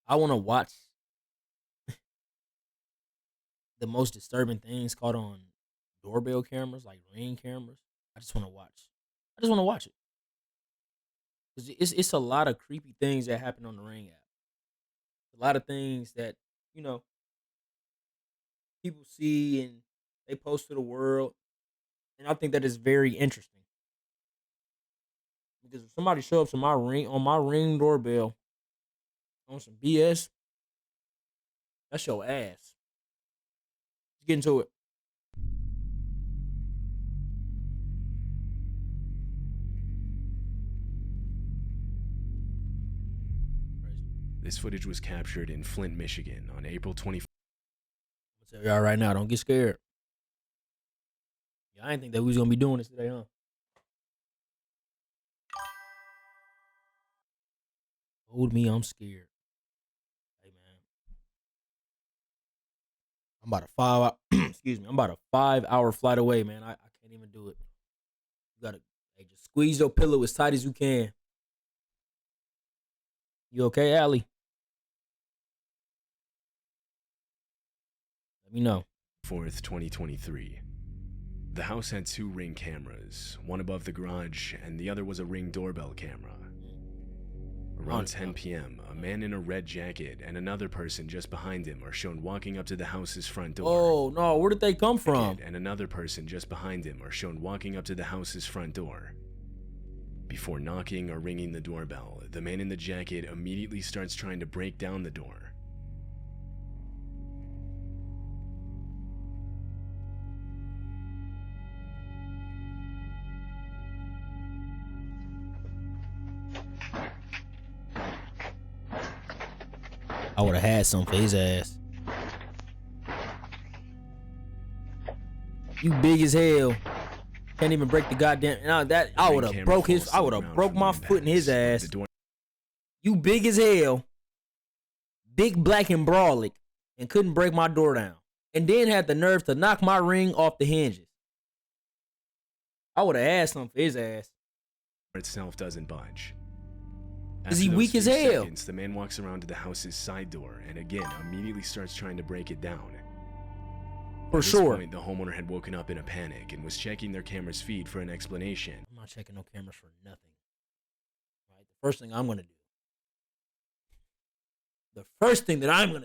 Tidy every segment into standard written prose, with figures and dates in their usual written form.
I want to watch the most disturbing things caught on doorbell cameras, like Ring cameras. I just want to watch. I just want to watch it because it's a lot of creepy things that happen on the Ring app. A lot of things that you know people see and they post to the world, and I think that is very interesting because if somebody show up to my Ring doorbell on some BS, that's your ass. Let's get into it. This footage was captured in Flint, Michigan on April 24th. I'm gonna tell y'all right now, don't get scared. I didn't think that we was gonna be doing this today, huh? Told me I'm scared. Hey man, I'm about a 5 excuse me, I'm about a 5 hour flight away, man. I can't even do it. You gotta just squeeze your pillow as tight as you can. You okay, Allie? Let me know. 4th, 2023. The house had 2 Ring cameras, one above the garage and the other was a Ring doorbell camera. Around 10 p.m., a man in a red jacket and another person just behind him are shown walking up to the house's front door. Oh no, where did they come from? And another person just behind him are shown walking up to the house's front door. Before knocking or ringing the doorbell, the man in the jacket immediately starts trying to break down the door. I would have had some for his ass. You big as hell. Can't even break the goddamn. I would have broke his. I would have broke my foot in his ass. You big as hell, big, black, and brolic, and couldn't break my door down, and then had the nerve to knock my Ring off the hinges. I would have had some for his ass. Itself doesn't budge. Is he weak as hell? Seconds, the man walks around to the house's side door and again immediately starts trying to break it down. For sure. At this point, the homeowner had woken up in a panic and was checking their camera's feed for an explanation. I'm not checking no cameras for nothing. Right? The first thing I'm gonna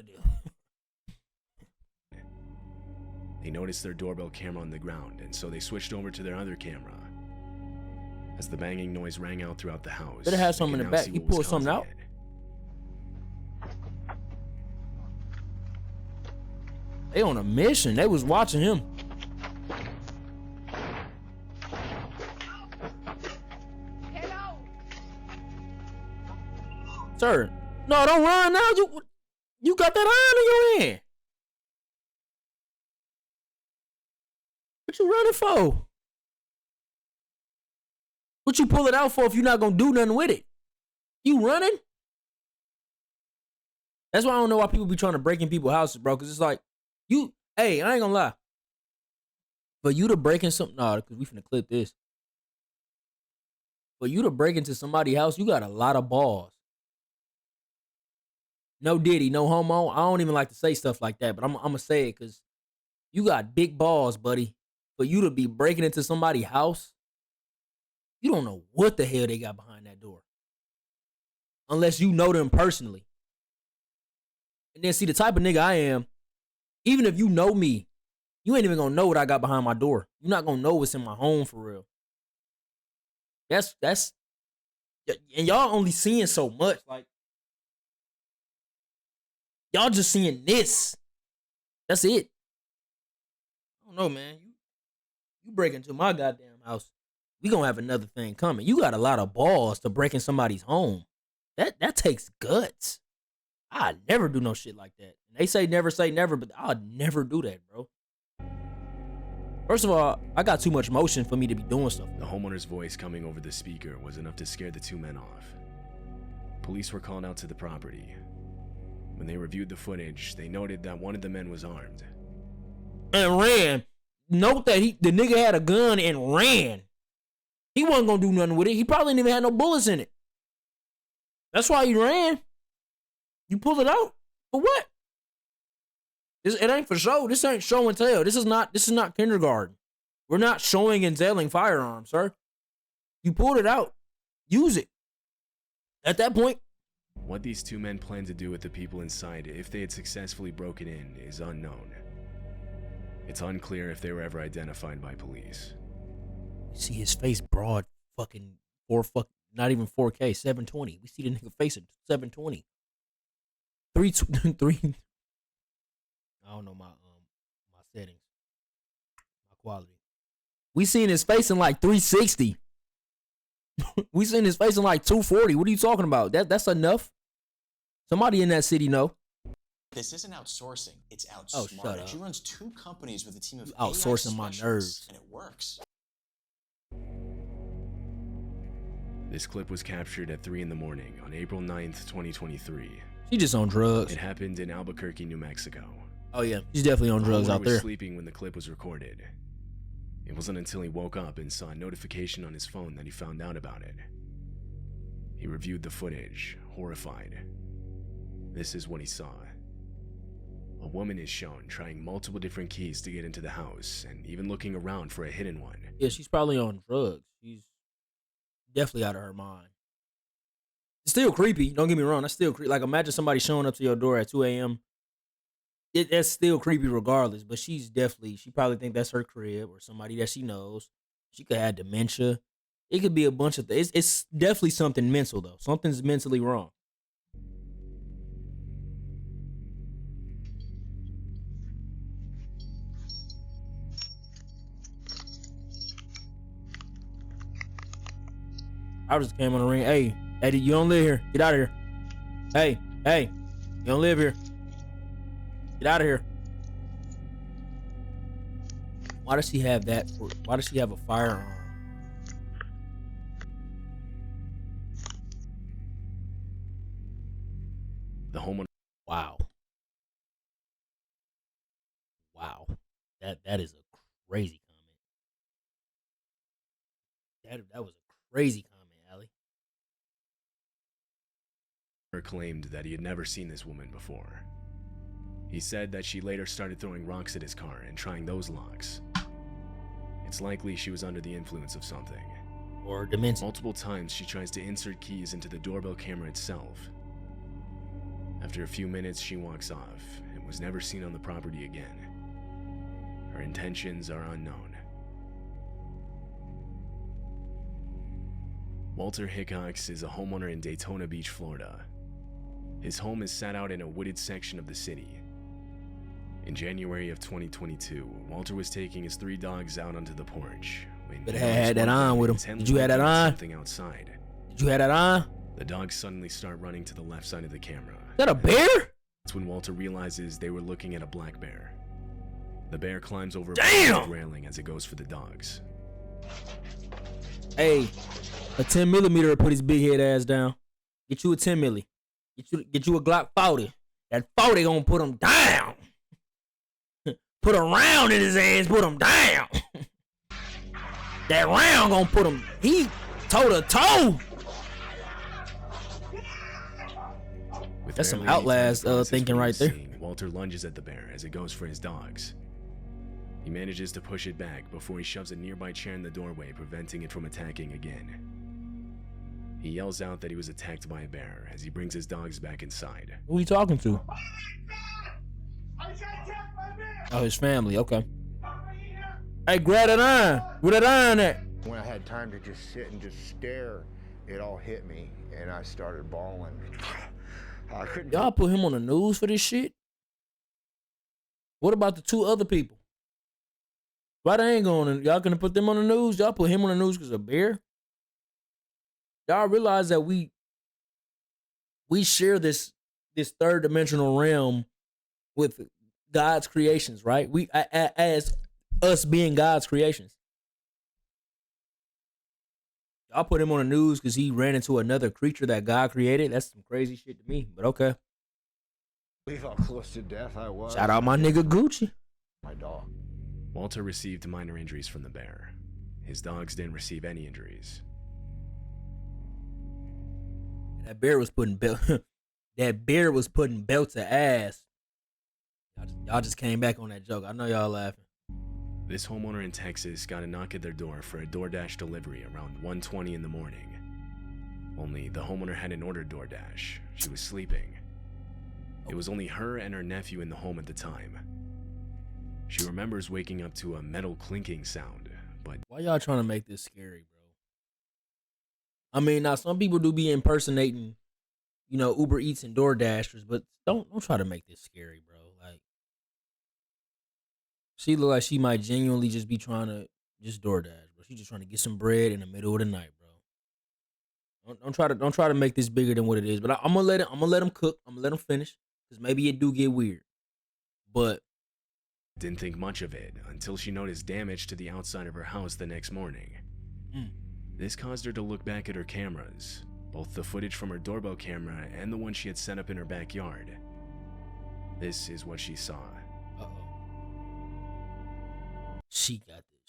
do. They noticed their doorbell camera on the ground, and so they switched over to their other camera. As the banging noise rang out throughout the house, better have something in the back. You pulled something out. They on a mission. They was watching him. Hello. Sir, no, don't run now. You got that iron in your hand. What you running for? What you pull it out for if you're not gonna do nothing with it? You running? That's why I don't know why people be trying to break in people's houses, bro. Cause it's like, hey, I ain't gonna lie. For you to break in something, nah, cause we finna clip this. For you to break into somebody's house, you got a lot of balls. No diddy, no homo. I don't even like to say stuff like that, but I'm gonna say it cause you got big balls, buddy. For you to be breaking into somebody's house, you don't know what the hell they got behind that door. Unless you know them personally. And then see, the type of nigga I am, even if you know me, you ain't even gonna know what I got behind my door. You're not gonna know what's in my home for real. That's and y'all only seeing so much. Like, y'all just seeing this. That's it. I don't know, man. You break into my goddamn house, we gonna have another thing coming. You got a lot of balls to break in somebody's home. That takes guts. I'd never do no shit like that. They say never, but I'd never do that, bro. First of all, I got too much motion for me to be doing stuff. The homeowner's voice coming over the speaker was enough to scare the 2 men off. Police were called out to the property. When they reviewed the footage, they noted that one of the men was armed. And ran. Note that the nigga had a gun and ran. He wasn't gonna do nothing with it. He probably didn't even have no bullets in it. That's why he ran. You pull it out for what? It ain't for show. This ain't show and tell. This is not kindergarten. We're not showing and telling firearms, sir. You pulled it out. Use it. At that point. What these two men planned to do with the people inside if they had successfully broken in is unknown. It's unclear if they were ever identified by police. You see his face broad fucking not even 4K, 720. We see the nigga face at 720. Three. I don't know my settings, my quality. We seen his face in like 360. We seen his face in like 240. What are you talking about? That's enough. Somebody in that city know. This isn't outsourcing, it's outsmarting. Oh, shut up. She runs 2 companies with a team of Outsourcing AI my specialists, nerves. and it works. This clip was captured at 3 in the morning on April 9th, 2023. She just on drugs. It happened in Albuquerque, New Mexico. Oh yeah, she's definitely on drugs The out homeowner was there. sleeping when the clip was recorded. It wasn't until he woke up and saw a notification on his phone that he found out about it. He reviewed the footage, horrified. This is what he saw. A woman is shown trying multiple different keys to get into the house and even looking around for a hidden one. Yeah, she's probably on drugs. She's definitely out of her mind. It's still creepy. Don't get me wrong. That's still creepy. Like, imagine somebody showing up to your door at 2 a.m. That's still creepy regardless. But she probably think that's her crib or somebody that she knows. She could have dementia. It could be a bunch of things. It's definitely something mental, though. Something's mentally wrong. I just came on the ring. Hey, Eddie, you don't live here. Get out of here. Hey, you don't live here. Get out of here. Why does she have that? Why does she have a firearm? The homeowner. Wow. That is a crazy comment. That was a crazy comment, Allie. Claimed that he had never seen this woman before. He said that she later started throwing rocks at his car and trying those locks. It's likely she was under the influence of something. Or dementia. Multiple times she tries to insert keys into the doorbell camera itself. After a few minutes, she walks off and was never seen on the property again. Her intentions are unknown. Walter Hickox is a homeowner in Daytona Beach, Florida. His home is set out in a wooded section of the city. In January of 2022, Walter was taking his 3 dogs out onto the porch. But had that on with him. Did you have that on? Something outside. Did you have that on? The dogs suddenly start running to the left side of the camera. Is that a bear? That's when Walter realizes they were looking at a black bear. The bear climbs over Damn! a railing as it goes for the dogs. Hey, a 10 millimeter will put his big head ass down. Get you a 10 milli. Get you a Glock 40. That 40 gonna put him down. Put a round in his ass, put him down. That round gonna put him, he toe to toe. That's some Outlast thinking right there. Walter lunges at the bear as it goes for his dogs. He manages to push it back before he shoves a nearby chair in the doorway, preventing it from attacking again. He yells out that he was attacked by a bear as he brings his dogs back inside. Who are you talking to? Oh, his family, okay. Hey, grab that iron. Where that iron at? When I had time to just sit and just stare, it all hit me, and I started bawling. I couldn't. Y'all put him on the news for this shit? What about the 2 other people? Why they ain't going? Y'all gonna put them on the news? Y'all put him on the news because of a bear? Y'all realize that we share this third dimensional realm with God's creations, right? We as us being God's creations. Y'all put him on the news because he ran into another creature that God created. That's some crazy shit to me, but okay. Believe how close to death I was. Shout out my nigga Gucci. My dog. Walter received minor injuries from the bear. His dogs didn't receive any injuries. That bear was putting that beard was putting belt to ass. Y'all just came back on that joke. I know y'all laughing. This homeowner in Texas got a knock at their door for a DoorDash delivery around 1:20 in the morning. Only the homeowner hadn't ordered DoorDash. She was sleeping. It was only her and her nephew in the home at the time. She remembers waking up to a metal clinking sound, but Why y'all trying to make this scary, bro? I mean, now some people do be impersonating, Uber Eats and DoorDashers, but don't try to make this scary, bro. Like, she look like she might genuinely just be trying to just DoorDash, bro. She just trying to get some bread in the middle of the night, bro. Don't try to make this bigger than what it is. But I'm gonna let him cook. I'm gonna let him finish, because maybe it do get weird. But didn't think much of it until she noticed damage to the outside of her house the next morning. This caused her to look back at her cameras, both the footage from her doorbell camera and the one she had set up in her backyard. This is what she saw. She got this.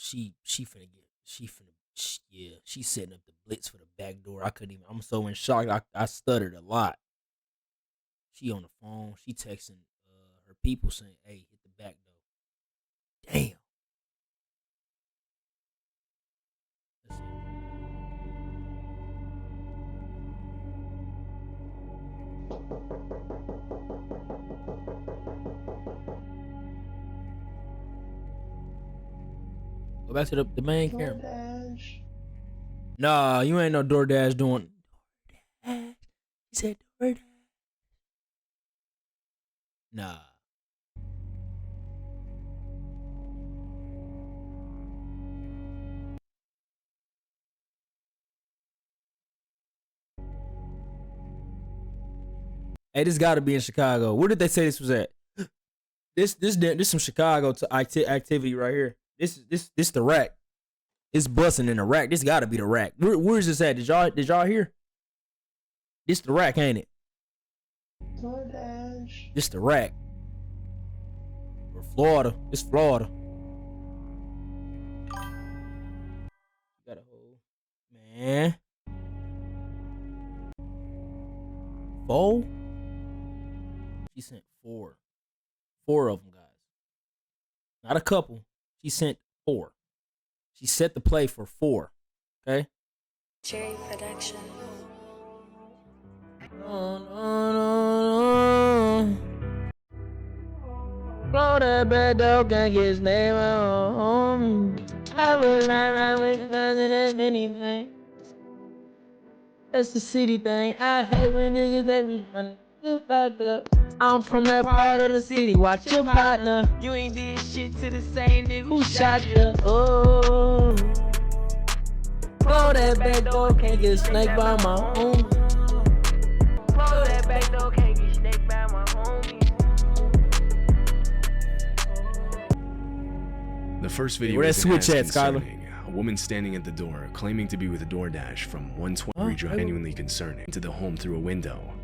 She's setting up the blitz for the back door. I'm so in shock. I stuttered a lot. She on the phone. She texting her people saying, "Hey, hit the back door." Damn. Let's see. Go back to the main camera. DoorDash. Nah, you ain't no DoorDash doing. DoorDash. He said DoorDash. Nah. Hey, this got to be in Chicago. Where did they say this was at? This some Chicago activity right here. This the rack. It's busting in the rack. This got to be the rack. Where is this at? Did y'all hear? This the rack, ain't it? DoorDash. This the rack. Or Florida. It's Florida. Got a hold. Man. 4? She sent 4. 4 of them, guys. Not a couple. She sent 4. She set the play for 4. Okay? Cherry production. Blow that bad dog, can't get his name out home. I was not right with anything. That's the city thing. I hate when niggas let me run it back up. I'm from that part of the city. Watch your partner. You ain't did shit to the same nigga who shot you. Oh, blow that back door, can't get snaked by my homie. Blow that back door, can't get snaked by my homie. The first video Where that isn't as switch at, Skylar? concerning. A woman standing at the door, claiming to be with a DoorDash from 120 genuinely concerning, into the home through a window.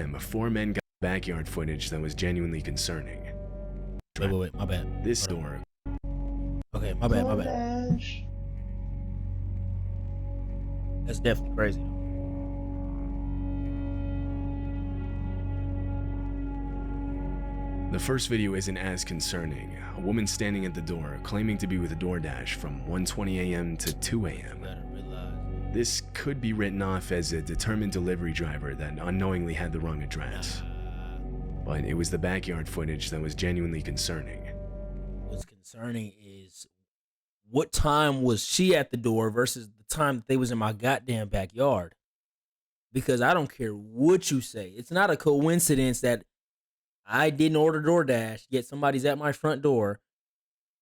And 4 men got backyard footage that was genuinely concerning. Wait, my bad. This door. Okay, my bad. DoorDash. That's definitely crazy. The first video isn't as concerning. A woman standing at the door, claiming to be with a DoorDash from 1:20 a.m. to 2 a.m. This could be written off as a determined delivery driver that unknowingly had the wrong address. But it was the backyard footage that was genuinely concerning. What's concerning is what time was she at the door versus the time that they was in my goddamn backyard. Because I don't care what you say. It's not a coincidence that I didn't order DoorDash, yet somebody's at my front door,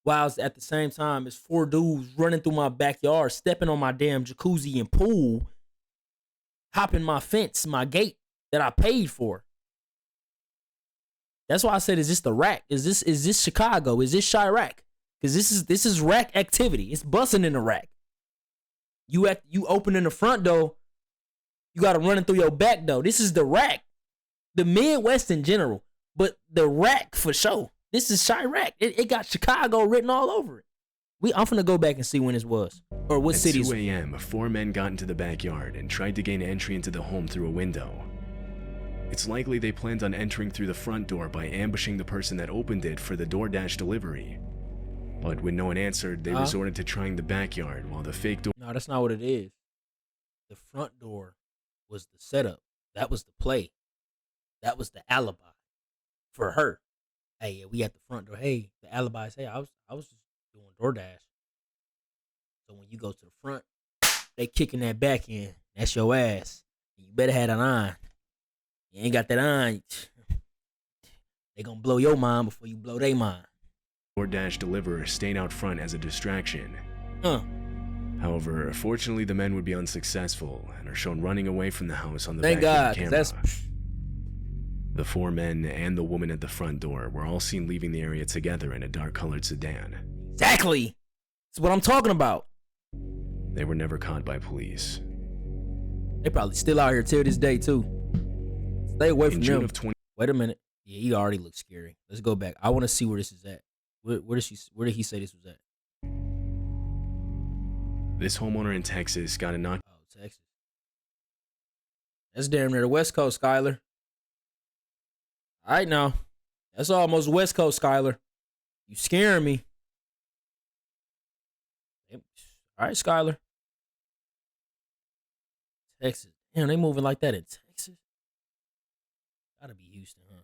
whilst at the same time it's 4 dudes running through my backyard, stepping on my damn jacuzzi and pool, hopping my fence, my gate that I paid for. That's why I said, is this the rack? Is this Chicago? Is this Chirac? Because this is rack activity. It's busting in the rack. You opening the front door, you got to run it through your back door. This is the rack. The Midwest in general. But the rack for sure. This is Chirac. It got Chicago written all over it. I'm finna go back and see when this was. Or what city. At 2 a.m., 4 men got into the backyard and tried to gain entry into the home through a window. It's likely they planned on entering through the front door by ambushing the person that opened it for the DoorDash delivery. But when no one answered, they resorted to trying the backyard while the fake door... No, that's not what it is. The front door was the setup. That was the play. That was the alibi for her. Hey, yeah, we at the front door. Hey, the alibi is, hey, I was just doing DoorDash. So when you go to the front, they kicking that back in. That's your ass. You better have that on. You ain't got that on. They gonna blow your mind before you blow their mind. DoorDash deliverer stayed out front as a distraction. Huh. However, fortunately, the men would be unsuccessful and are shown running away from the house on the Thank back God, camera. 'cause that's... The 4 men and the woman at the front door were all seen leaving the area together in a dark-colored sedan. Exactly. That's what I'm talking about. They were never caught by police. They probably still out here till this day too. Stay away from In June them. of 20... Wait a minute. Yeah, he already looks scary. Let's go back. I want to see where this is at. Where did he say this was at? This homeowner in Texas got a knock... Oh, Texas. That's damn near the West Coast, Skyler. All right now. That's almost West Coast, Skyler. You scaring me. All right, Skyler. Texas. Damn, they moving like that in Texas? Gotta be Houston, huh?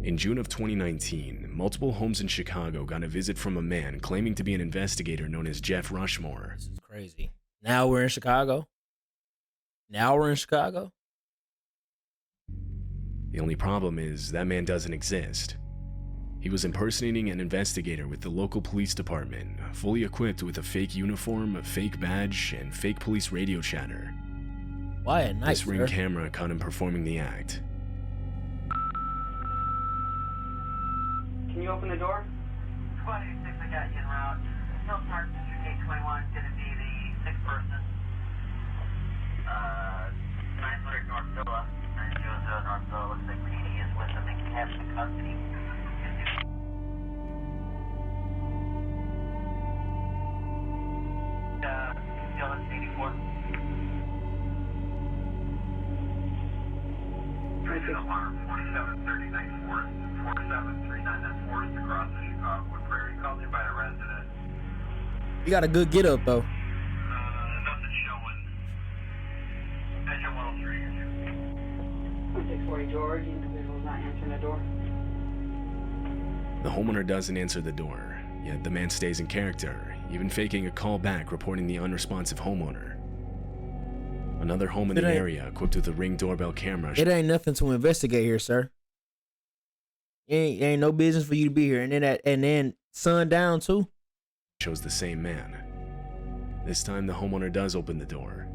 In June of 2019, multiple homes in Chicago got a visit from a man claiming to be an investigator known as Jeff Rushmore. This is crazy. Now we're in Chicago? The only problem is that man doesn't exist. He was impersonating an investigator with the local police department, fully equipped with a fake uniform, a fake badge, and fake police radio chatter. Why at night, This ring sir? camera caught him performing the act. Can you open the door? 26, I got you en route. Hill Park District 821 is going to be the sixth person. 900 North Villa. 900 North Villa. Looks like PD is with them and has in custody. Concealment 84. Alarm 4739 Forest, 4739, that's Forest across the Chicago Prairie. Called in by a resident. You got a good get up though. Nothing showing. Engine 103. 640 George, the individual's not answering the door. The homeowner doesn't answer the door, yet the man stays in character, even faking a call back reporting the unresponsive homeowner. Another home in the area equipped with a Ring doorbell camera. It ain't nothing to investigate here, sir. It ain't no business for you to be here. And then sundown too. Shows the same man. This time the homeowner does open the door.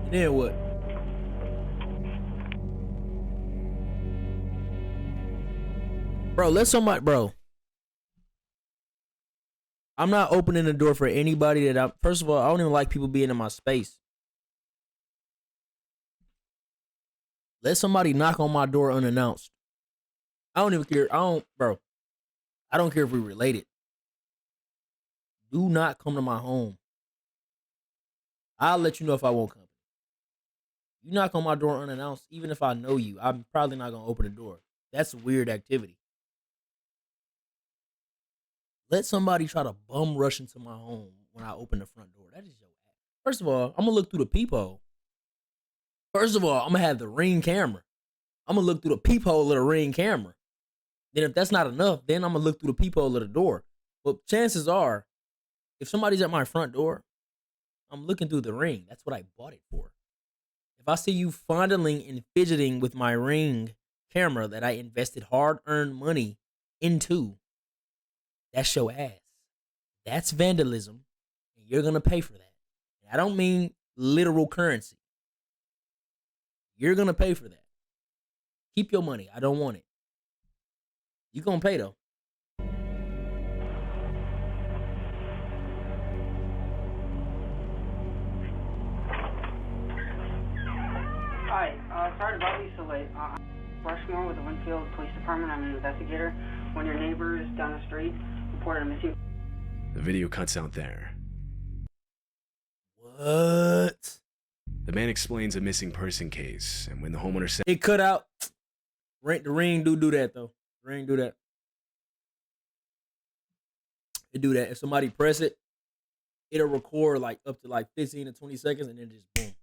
And then what? Bro, let somebody, bro. I'm not opening the door for anybody that first of all, I don't even like people being in my space. Let somebody knock on my door unannounced. I don't even care. Bro. I don't care if we're related. Do not come to my home. I'll let you know if I want company. You knock on my door unannounced, even if I know you, I'm probably not going to open the door. That's a weird activity. Let somebody try to bum rush into my home when I open the front door. That is your act. First of all, I'm going to look through the peephole. First of all, I'm going to have the Ring camera. I'm going to look through the peephole of the Ring camera. Then if that's not enough, then I'm going to look through the peephole of the door. But chances are, if somebody's at my front door, I'm looking through the Ring. That's what I bought it for. If I see you fondling and fidgeting with my Ring camera that I invested hard-earned money into, that's your ass. That's vandalism, and you're going to pay for that. And I don't mean literal currency. You're going to pay for that. Keep your money. I don't want it. You're going to pay, though. Hi, sorry to bother you so late. I'm Rushmore with the Winfield Police Department. I'm an investigator. One of your neighbors down the street reported a missing. The video cuts out there. What? The man explains a missing person case, and when the homeowner said It cut out. The ring do that though. The ring do that. It do that. If somebody press it, it'll record like up to like 15 to 20 seconds and then just boom.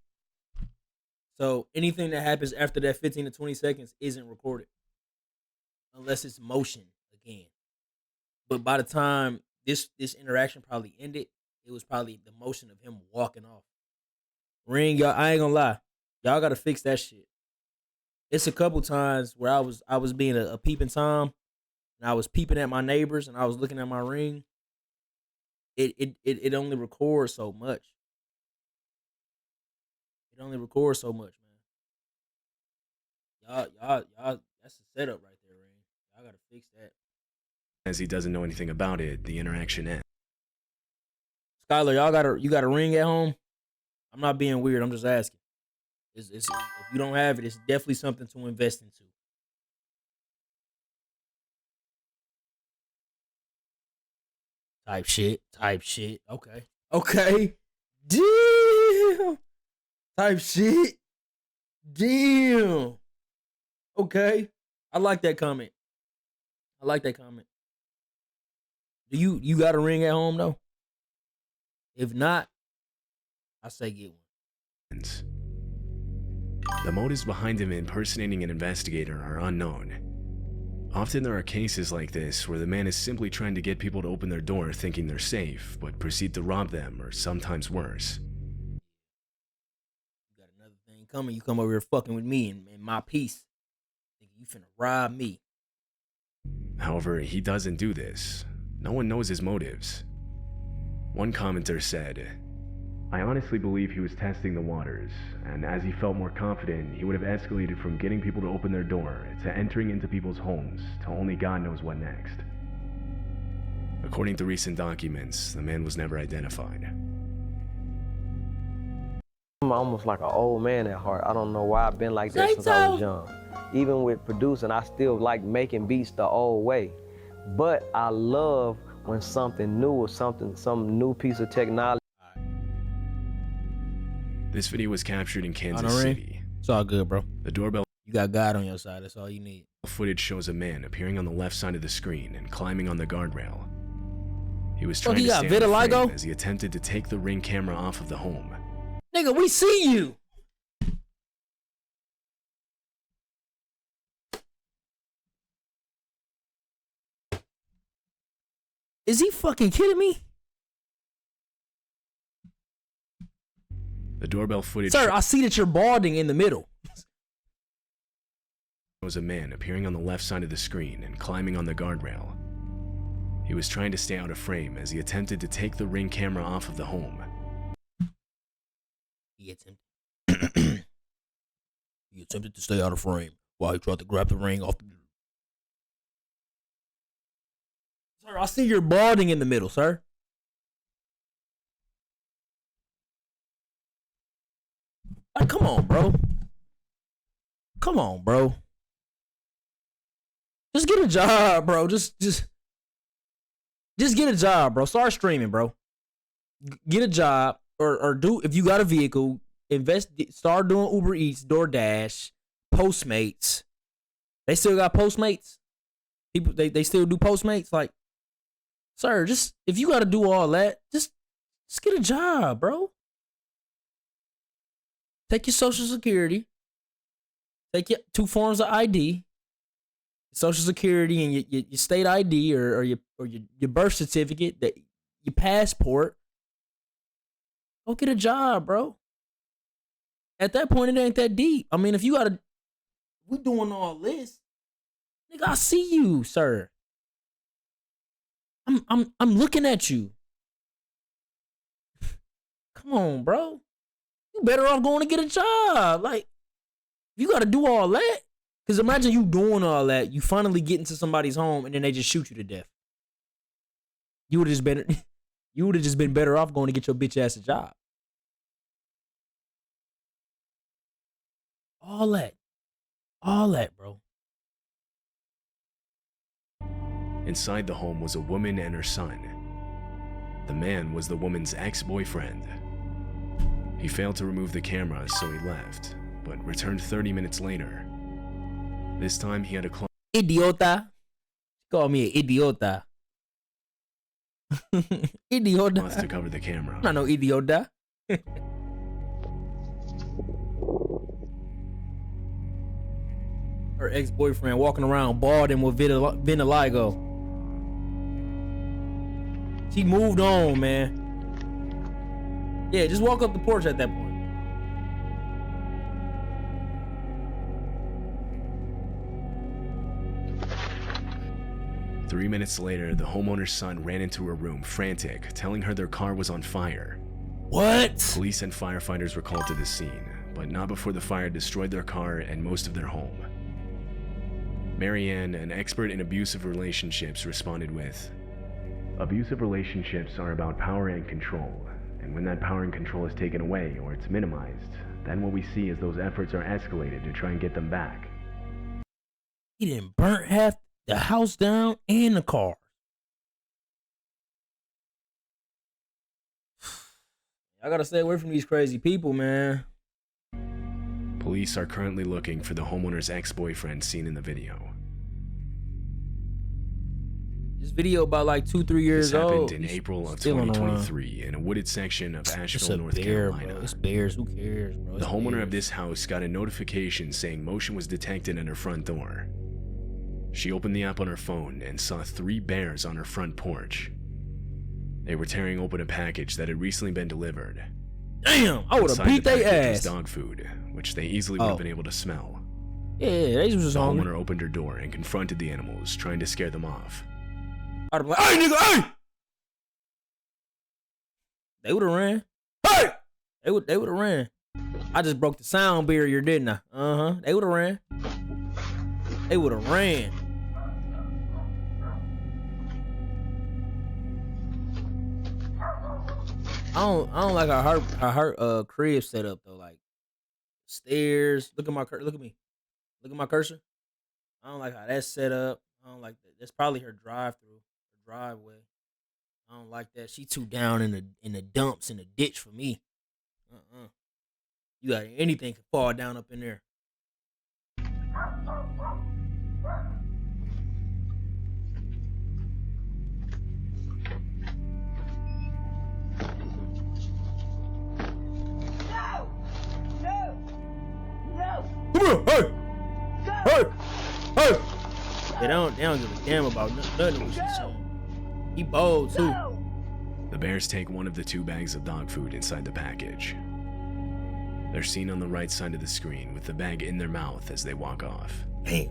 So anything that happens after that 15 to 20 seconds isn't recorded. Unless it's motion again. But by the time this interaction probably ended, it was probably the motion of him walking off. Ring, y'all, I ain't gonna lie. Y'all gotta fix that shit. It's a couple times where I was being a peeping Tom and I was peeping at my neighbors and I was looking at my ring. It only records so much. It only records so much, man. Y'all, that's the setup right there, Ring. Y'all gotta fix that. as he doesn't know anything about it, the interaction ends. Skylar, you got a ring at home? I'm not being weird. I'm just asking. It's if you don't have it, it's definitely something to invest into. Type shit. Okay. Damn. Type shit. Damn. Okay. I like that comment. Do you got a ring at home though? If not, I say get one. The motives behind him impersonating an investigator are unknown. Often there are cases like this where the man is simply trying to get people to open their door thinking they're safe, but proceed to rob them, or sometimes worse. You got another thing coming. You come over here fucking with me and my piece. Thinking you finna rob me. However, he doesn't do this. No one knows his motives. One commenter said, "I honestly believe he was testing the waters, and as he felt more confident, he would have escalated from getting people to open their door to entering into people's homes to only God knows what next." According to recent documents, the man was never identified. I'm almost like an old man at heart. I don't know why I've been like that since I was young. Even with producing, I still like making beats the old way. But I love when something new or some new piece of technology. This video was captured in Kansas City. It's all good, bro. The doorbell You got God on your side. That's all you need. footage shows a man appearing on the left side of the screen and climbing on the guardrail. He was trying to stay on the frame as he attempted to take the Ring camera off of the home. Nigga, we see you. Is he fucking kidding me? The doorbell footage Sir, I see that you're balding in the middle. shows a man appearing on the left side of the screen and climbing on the guardrail. He was trying to stay out of frame as he attempted to take the Ring camera off of the home. He attempted to stay out of frame while he tried to grab the ring off. Sir, I see you're balding in the middle, sir. Like, come on, bro. Just get a job, bro. Just get a job, bro. Start streaming, bro. Get a job or do, if you got a vehicle, start doing Uber Eats, DoorDash, Postmates. They still got Postmates? People they still do Postmates? Like, sir, just if you gotta do all that, just get a job, bro. Take your social security. Take your 2 forms of ID. Social security and your state ID or your birth certificate, your passport. Go get a job, bro. At that point, it ain't that deep. I mean, if you gotta, we doing all this, nigga, I see you, sir. I'm looking at you. Come on, bro. You better off going to get a job. Like, you gotta do all that. Cause imagine you doing all that, you finally get into somebody's home and then they just shoot you to death. You would have just been better off going to get your bitch ass a job. All that, bro. Inside the home was a woman and her son. The man was the woman's ex-boyfriend. He failed to remove the camera, so he left, but returned 30 minutes later. This time he had a Idiota. Call me an idiota. Idiota. cloth to cover the camera. I'm not no idiota. Her ex-boyfriend walking around bald and with vitiligo. She moved on, man. Yeah, just walk up the porch at that point. 3 minutes later, the homeowner's son ran into her room, frantic, telling her their car was on fire. What? Police and firefighters were called to the scene, but not before the fire destroyed their car and most of their home. Marianne, an expert in abusive relationships, responded with, "Abusive relationships are about power and control, and when that power and control is taken away or it's minimized, then what we see is those efforts are escalated to try and get them back." He didn't burn half the house down and the car. I gotta stay away from these crazy people, man. Police are currently looking for the homeowner's ex-boyfriend seen in the video. This video about like 2-3 years This happened old. in April of Still on the run. 2023 in a wooded section of It's Asheville, a North bear, Carolina. bro. It's bears. Who cares, bro? The It's homeowner bears. of this house got a notification saying motion was detected at her front door. She opened the app on her phone and saw 3 bears on her front porch. They were tearing open a package that had recently been delivered. Damn, I would have Inside beat the their package was ass. dog food, which they easily would have been able to smell. Yeah, they was just The hungry. homeowner opened her door and confronted the animals, trying to scare them off. I'd have been like, "Hey, nigga, hey!" They would have ran. Hey! They would have ran. I just broke the sound barrier, didn't I? Uh-huh. They would have ran. They would have ran. I don't like how her crib set up though. Like stairs. Look at me. Look at my cursor. I don't like how that's set up. I don't like that. That's probably her drive-through, her driveway. I don't like that. She too down in the dumps in the ditch for me. You got anything can fall down up in there. Come here, hey! Hey! Hey! They don't give a damn about nothing what she's saying. He bold too. The bears take one of the 2 bags of dog food inside the package. They're seen on the right side of the screen with the bag in their mouth as they walk off. Damn.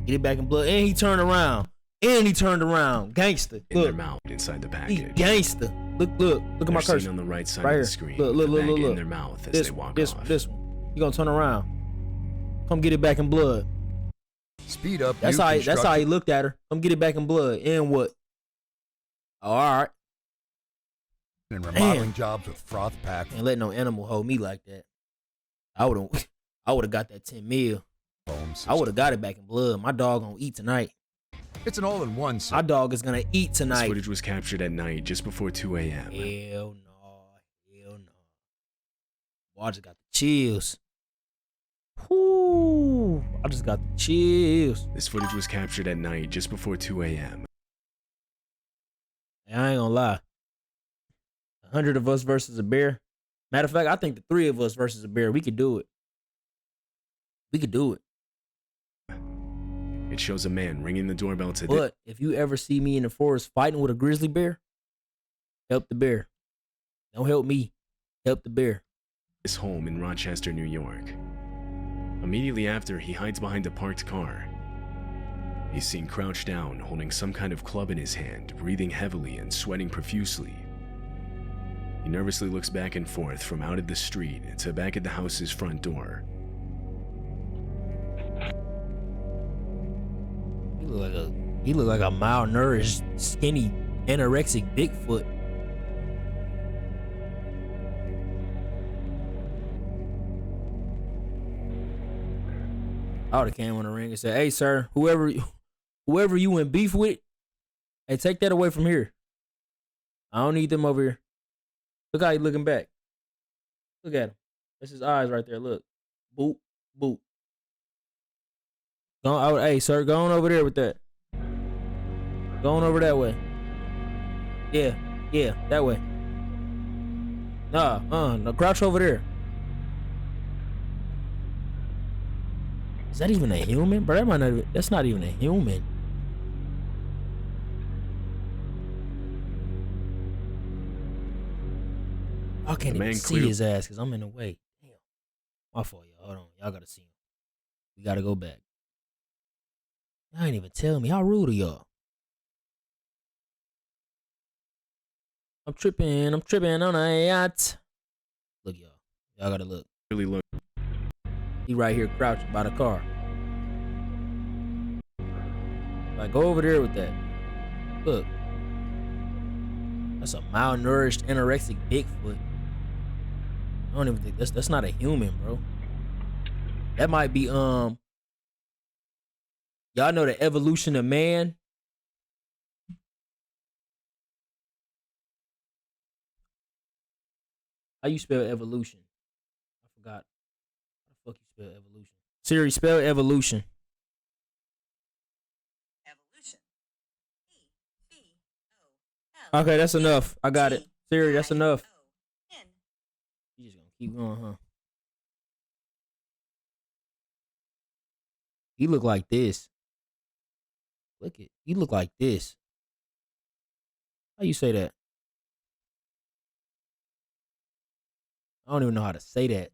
Get it back in blood. And he turned around. Gangster. In their Look. mouth inside the He package. gangster. Look at my They're cursor. seen on the right side Right of here. the screen Look, with the bag in look. their mouth as This they walk this off. this one. He gonna turn around. Come get it back in blood. Speed up. That's how he looked at her. Come get it back in blood. And what? Oh, all right. And remodeling jobs with froth pack. Ain't let no animal hold me like that. I would have got that 10 mil. I would have got it back in blood. My dog gonna eat tonight. It's an all-in-one. My dog is gonna eat This tonight. footage was captured at night just before 2 a.m. Hell no. Boy, I just got the chills. Whoo! I just got the chills. This footage was captured at night just before 2 a.m. I ain't gonna lie. 100 of us versus a bear. Matter of fact, I think the 3 of us versus a bear, we could do it. We could do it. It shows a man ringing the doorbell to But if you ever see me in the forest fighting with a grizzly bear, help the bear. Don't help me. Help the bear. his home in Rochester, New York. Immediately after, he hides behind a parked car. He's seen crouched down, holding some kind of club in his hand, breathing heavily and sweating profusely. He nervously looks back and forth from out of the street to back at the house's front door. He look like a malnourished, skinny, anorexic Bigfoot. I would have came on the ring and said, "Hey, sir, whoever you in beef with, hey, take that away from here. I don't need them over here. Look how he looking back. Look at him. That's his eyes right there. Look. Boop, boop. Go on, hey, sir, go on over there with that. Go on over that way. Yeah, that way. No, crouch over there. Is that even a human? Bro, that might not even, that's not even a human. I can't even see his ass because I'm in the way. Damn. My fault, y'all. Hold on. Y'all gotta see him. We gotta go back. Y'all ain't even tell me. How rude are y'all? I'm tripping on a yacht. Look, y'all. Y'all gotta look. Really look. He right here crouching by the car. Like, go over there with that. Look. That's a malnourished, anorexic Bigfoot. I don't even think that's not a human, bro. That might be y'all know the evolution of man. How you spell evolution? I forgot. How the fuck you spell evolution? Siri, spell evolution. Evolution. E-V-O-L. Okay, that's enough. I got it. Siri, that's enough. You just gonna keep going, huh? He look like this. Look it. He look like this. How you say that? I don't even know how to say that.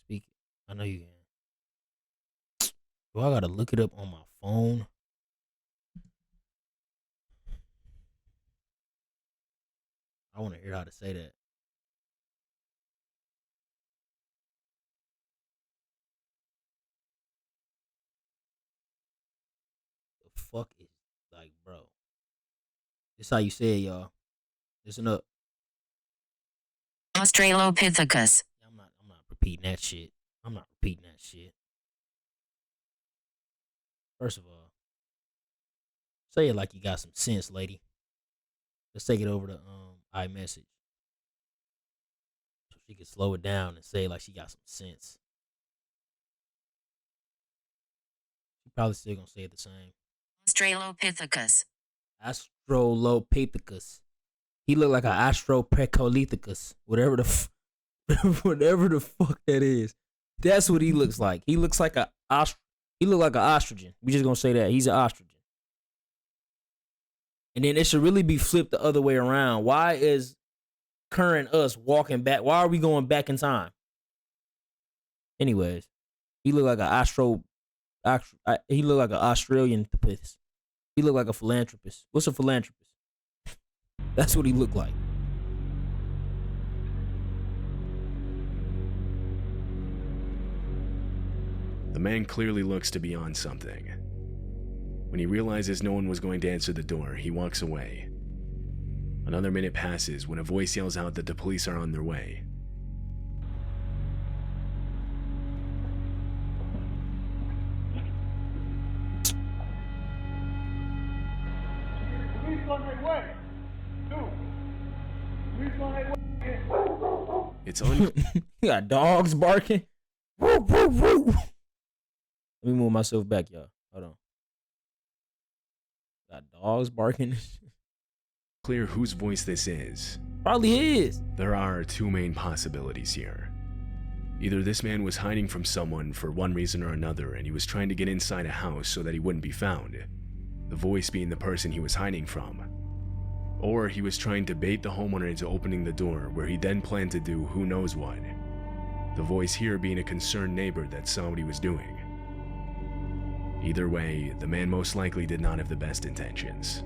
Speak it. I know you can. Do I gotta look it up on my phone? I want to hear how to say that. The fuck is like, bro? This how you say it, y'all. Listen up. Australopithecus. I'm not repeating that shit. I'm not repeating that shit. First of all, say it like you got some sense, lady. Let's take it over to iMessage. So she can slow it down and say it like she got some sense. She probably still gonna say it the same. Australopithecus. Australopithecus. He look like an Australopithecus. Whatever the fuck that is. That's what he looks like. He looks like he look like an ostrichen. We just gonna say that. He's an ostrichen. And then it should really be flipped the other way around. Why is current us walking back? Why are we going back in time? Anyways, he look like he look like an Australian therapist. He look like a philanthropist. What's a philanthropist? That's what he looked like. The man clearly looks to be on something. When he realizes no one was going to answer the door, he walks away. Another minute passes when a voice yells out that the police are on their way. It's You got dogs barking. Woo, woo, woo. Let me move myself back, y'all. Hold on. Got dogs barking. Clear whose voice this is. Probably his. There are two main possibilities here. Either this man was hiding from someone for one reason or another and he was trying to get inside a house so that he wouldn't be found, the voice being the person he was hiding from. Or he was trying to bait the homeowner into opening the door where he then planned to do who knows what. The voice here being a concerned neighbor that saw what he was doing. Either way, the man most likely did not have the best intentions.